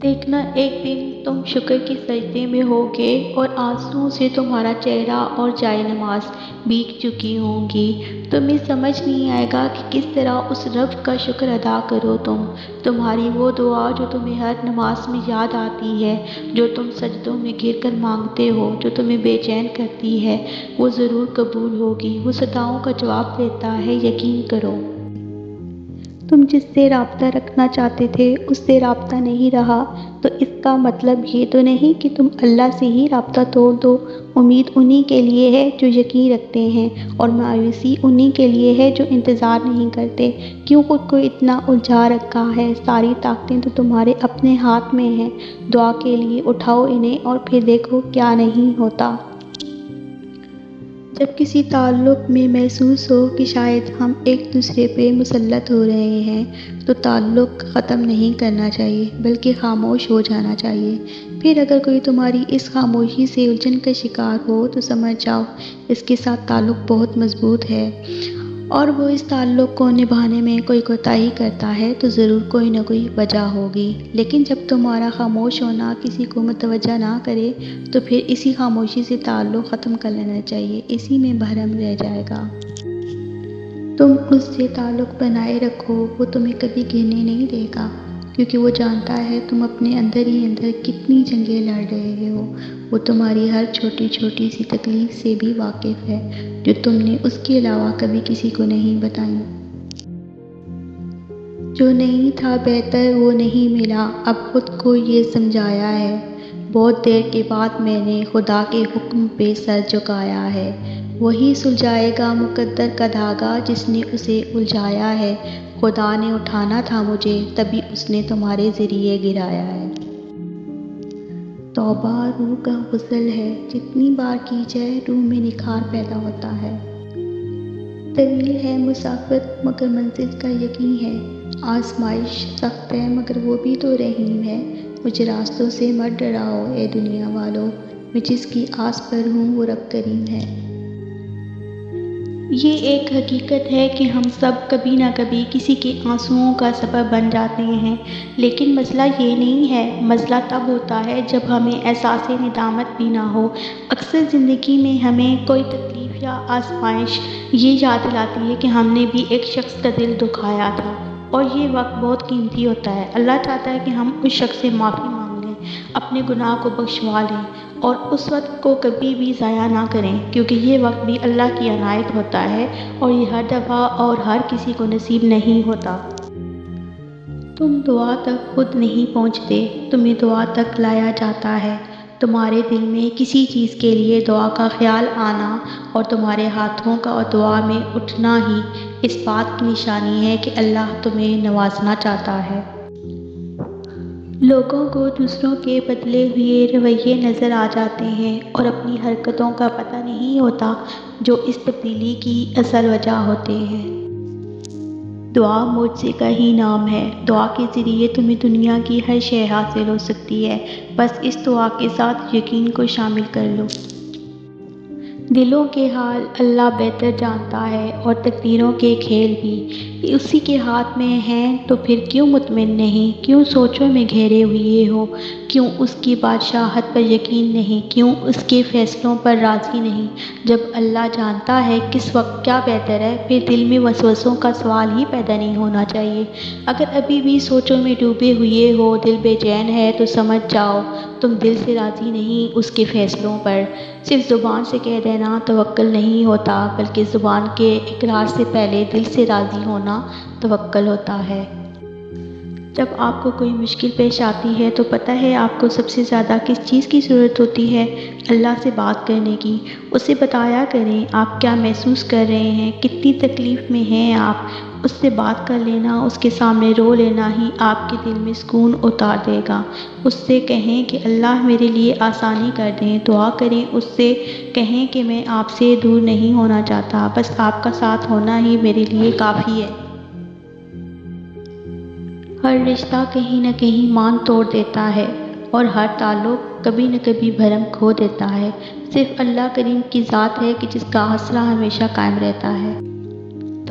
دیکھنا ایک دن تم شکر کے سجدے میں ہوگے اور آنسوؤں سے تمہارا چہرہ اور جائے نماز بھیگ چکی ہوں گی۔ تمہیں سمجھ نہیں آئے گا کہ کس طرح اس رب کا شکر ادا کرو تمہاری وہ دعا جو تمہیں ہر نماز میں یاد آتی ہے، جو تم سجدوں میں گر کر مانگتے ہو، جو تمہیں بے چین کرتی ہے، وہ ضرور قبول ہوگی۔ وہ صداؤں کا جواب دیتا ہے، یقین کرو۔ تم جس سے رابطہ رکھنا چاہتے تھے اس سے رابطہ نہیں رہا تو اس کا مطلب یہ تو نہیں کہ تم اللہ سے ہی رابطہ توڑ دو۔ امید انہی کے لیے ہے جو یقین رکھتے ہیں، اور مایوسی انہی کے لیے ہے جو انتظار نہیں کرتے۔ کیوں خود کو اتنا الجھا رکھا ہے؟ ساری طاقتیں تو تمہارے اپنے ہاتھ میں ہیں۔ دعا کے لیے اٹھاؤ انہیں اور پھر دیکھو کیا نہیں ہوتا۔ جب کسی تعلق میں محسوس ہو کہ شاید ہم ایک دوسرے پہ مسلط ہو رہے ہیں تو تعلق ختم نہیں کرنا چاہیے بلکہ خاموش ہو جانا چاہیے۔ پھر اگر کوئی تمہاری اس خاموشی سے الجھن کا شکار ہو تو سمجھ جاؤ اس کے ساتھ تعلق بہت مضبوط ہے، اور وہ اس تعلق کو نبھانے میں کوئی کوتاہی کرتا ہے تو ضرور کوئی نہ کوئی وجہ ہوگی۔ لیکن جب تمہارا خاموش ہونا کسی کو متوجہ نہ کرے تو پھر اسی خاموشی سے تعلق ختم کر لینا چاہیے، اسی میں بھرم رہ جائے گا۔ تم اس سے تعلق بنائے رکھو، وہ تمہیں کبھی گرنے نہیں دے گا، کیونکہ وہ جانتا ہے تم اپنے اندر ہی اندر کتنی جنگیں لڑ رہے ہو۔ وہ تمہاری ہر چھوٹی چھوٹی سی تکلیف سے بھی واقف ہے جو تم نے اس کے علاوہ کبھی کسی کو نہیں بتائی۔ جو نہیں تھا بہتر وہ نہیں ملا، اب خود کو یہ سمجھایا ہے۔ بہت دیر کے بعد میں نے خدا کے حکم پہ سر جھکایا ہے۔ وہی سلجھائے گا مقدر کا دھاگا جس نے اسے الجھایا ہے۔ خدا نے اٹھانا تھا مجھے تبھی اس نے تمہارے ذریعے گرایا ہے۔ توبہ روح کا غسل ہے، جتنی بار کی جائے روح میں نکھار پیدا ہوتا ہے۔ طویل ہے مسافت مگر منزل کا یقین ہے۔ آزمائش سخت ہے مگر وہ بھی تو رحیم ہے۔ مجھے راستوں سے مت ڈراؤ اے دنیا والو، میں جس کی آس پر ہوں وہ رب کریم ہے۔ یہ ایک حقیقت ہے کہ ہم سب کبھی نہ کبھی کسی کے آنسوؤں کا سبب بن جاتے ہیں، لیکن مسئلہ یہ نہیں ہے۔ مسئلہ تب ہوتا ہے جب ہمیں احساس ندامت بھی نہ ہو۔ اکثر زندگی میں ہمیں کوئی تکلیف یا آزمائش یہ یاد دلاتی ہے کہ ہم نے بھی ایک شخص کا دل دکھایا تھا، اور یہ وقت بہت قیمتی ہوتا ہے۔ اللہ چاہتا ہے کہ ہم اس شخص سے معافی مانگ لیں، اپنے گناہ کو بخشوا لیں، اور اس وقت کو کبھی بھی ضائع نہ کریں، کیونکہ یہ وقت بھی اللہ کی عنایت ہوتا ہے اور یہ ہر دفعہ اور ہر کسی کو نصیب نہیں ہوتا۔ تم دعا تک خود نہیں پہنچتے، تمہیں دعا تک لایا جاتا ہے۔ تمہارے دل میں کسی چیز کے لیے دعا کا خیال آنا اور تمہارے ہاتھوں کا دعا میں اٹھنا ہی اس بات کی نشانی ہے کہ اللہ تمہیں نوازنا چاہتا ہے۔ لوگوں کو دوسروں کے بدلے ہوئے رویے نظر آ جاتے ہیں اور اپنی حرکتوں کا پتہ نہیں ہوتا جو اس تبدیلی کی اصل وجہ ہوتے ہیں۔ دعا معجزے کا ہی نام ہے۔ دعا کے ذریعے تمہیں دنیا کی ہر شے حاصل ہو سکتی ہے، بس اس دعا کے ساتھ یقین کو شامل کر لو۔ دلوں کے حال اللہ بہتر جانتا ہے اور تقدیروں کے کھیل بھی اسی کے ہاتھ میں ہیں، تو پھر کیوں مطمئن نہیں؟ کیوں سوچوں میں گھیرے ہوئے ہو؟ کیوں اس کی بادشاہت پر یقین نہیں؟ کیوں اس کے فیصلوں پر راضی نہیں؟ جب اللہ جانتا ہے کس وقت کیا بہتر ہے، پھر دل میں وسوسوں کا سوال ہی پیدا نہیں ہونا چاہیے۔ اگر ابھی بھی سوچوں میں ڈوبے ہوئے ہو، دل بے چین ہے، تو سمجھ جاؤ تم دل سے راضی نہیں اس کے فیصلوں پر۔ صرف زبان سے کہہ دینا توکل نہیں ہوتا، بلکہ زبان کے اقرار سے پہلے دل سے راضی ہونا توکل ہوتا ہے۔ جب آپ کو کوئی مشکل پیش آتی ہے تو پتہ ہے آپ کو سب سے زیادہ کس چیز کی ضرورت ہوتی ہے؟ اللہ سے بات کرنے کی۔ اسے بتایا کریں آپ کیا محسوس کر رہے ہیں، کتنی تکلیف میں ہیں آپ۔ اس سے بات کر لینا، اس کے سامنے رو لینا ہی آپ کے دل میں سکون اتار دے گا۔ اس سے کہیں کہ اللہ میرے لیے آسانی کر دیں، دعا کریں، اس سے کہیں کہ میں آپ سے دور نہیں ہونا چاہتا، بس آپ کا ساتھ ہونا ہی میرے لیے کافی ہے۔ ہر رشتہ کہیں نہ کہیں مان توڑ دیتا ہے، اور ہر تعلق کبھی نہ کبھی بھرم کھو دیتا ہے۔ صرف اللہ کریم کی ذات ہے کہ جس کا آسرا ہمیشہ قائم رہتا ہے۔